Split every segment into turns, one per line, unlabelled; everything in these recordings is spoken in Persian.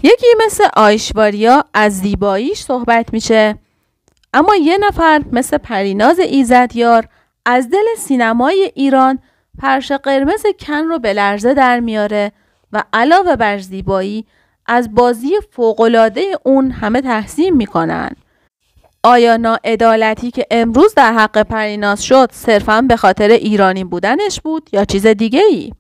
یکی مثل آیشواریا از زیباییش صحبت میشه، اما یه نفر مثل پریناز ایزدیار از دل سینمای ایران فرش قرمز کن رو به لرزه در میاره و علاوه بر زیبایی از بازی فوق‌العاده اون همه تحسین میکنن. آیا ناعدالتی که امروز در حق پریناز شد صرفاً به خاطر ایرانی بودنش بود یا چیز دیگه ای؟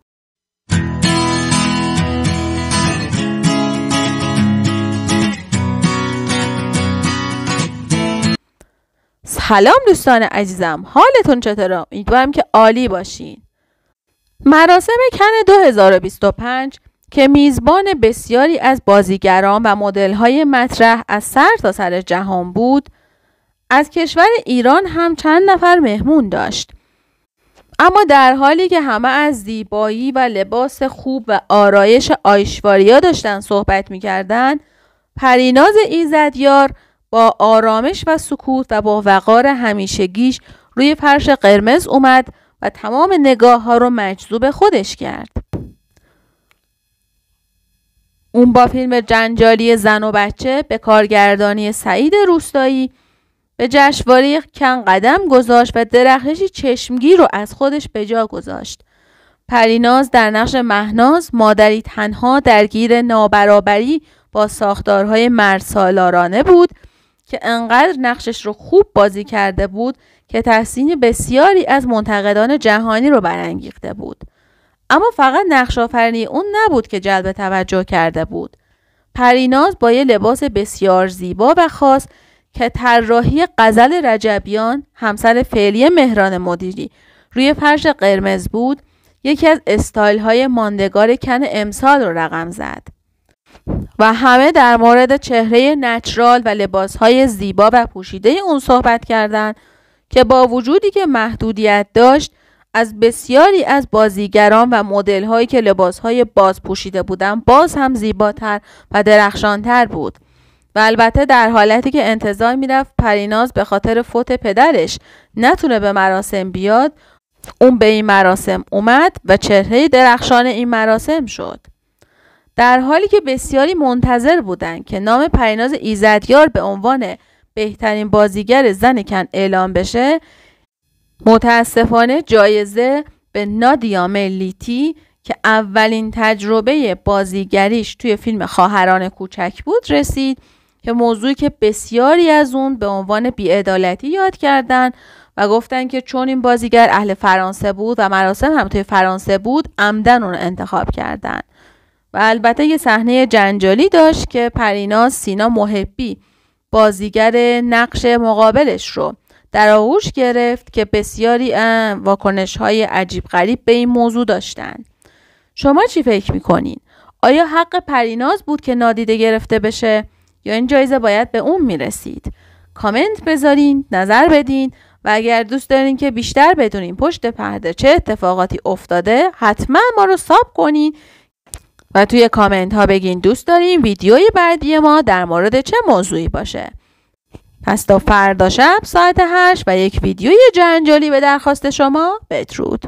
سلام دوستان عزیزم، حالتون چطوره؟ امیدوارم که عالی باشین. مراسم کن 2025 که میزبان بسیاری از بازیگران و مدل‌های مطرح از سر تا سر جهان بود، از کشور ایران هم چند نفر مهمون داشت. اما در حالی که همه از زیبایی و لباس خوب و آرایش آیشواریا داشتن صحبت می‌کردن، پریناز ایزدیار با آرامش و سکوت و با وقار همیشگیش روی فرش قرمز اومد و تمام نگاه ها رو مجذوب خودش کرد. اون با فیلم جنجالی زن و بچه به کارگردانی سعید روستایی به جشنواره کن قدم گذاشت و درخششی چشمگیر رو از خودش به جا گذاشت. پریناز در نقش مهناز، مادری تنها درگیر نابرابری با ساختارهای مردسالارانه بود که انقدر نقشش رو خوب بازی کرده بود که تحسین بسیاری از منتقدان جهانی رو برانگیخته بود. اما فقط نقش آفرینی اون نبود که جلب توجه کرده بود. پریناز با یه لباس بسیار زیبا و خاص که طراحی غزل رجبیان، همسر فعلی مهران مدیری، روی فرش قرمز بود، یکی از استایل های ماندگار کن امسال رو رقم زد. و همه در مورد چهره نچرال و لباسهای زیبا و پوشیده اون صحبت کردند که با وجودی که محدودیت داشت، از بسیاری از بازیگران و مدل‌هایی که لباسهای باز پوشیده بودند باز هم زیباتر و درخشانتر بود. و البته در حالتی که انتظار میرفت پریناز به خاطر فوت پدرش نتونه به مراسم بیاد، اون به این مراسم اومد و چهره درخشان این مراسم شد. در حالی که بسیاری منتظر بودند که نام پریناز ایزدیار به عنوان بهترین بازیگر زن کن اعلام بشه، متاسفانه جایزه به نادیا ملیتی که اولین تجربه بازیگریش توی فیلم خواهران کوچک بود رسید، که موضوعی که بسیاری از اون به عنوان بی‌عدالتی یاد کردن و گفتن که چون این بازیگر اهل فرانسه بود و مراسم هم توی فرانسه بود، عمدن اون انتخاب کردن. و البته یه صحنه جنجالی داشت که پریناز سینا محبی بازیگر نقش مقابلش رو در آغوش گرفت که بسیاری واکنش‌های عجیب غریب به این موضوع داشتن. شما چی فکر می‌کنین؟ آیا حق پریناز بود که نادیده گرفته بشه یا این جایزه باید به اون میرسید؟ کامنت بذارین، نظر بدین و اگر دوست دارین که بیشتر بدونین پشت پرده چه اتفاقاتی افتاده، حتما ما رو ساب کنین و توی کامنت ها بگین دوست دارین ویدیوی بعدی ما در مورد چه موضوعی باشه. پس تا فردا شب ساعت 8 و یک ویدیوی جنجالی به درخواست شما. بدرود.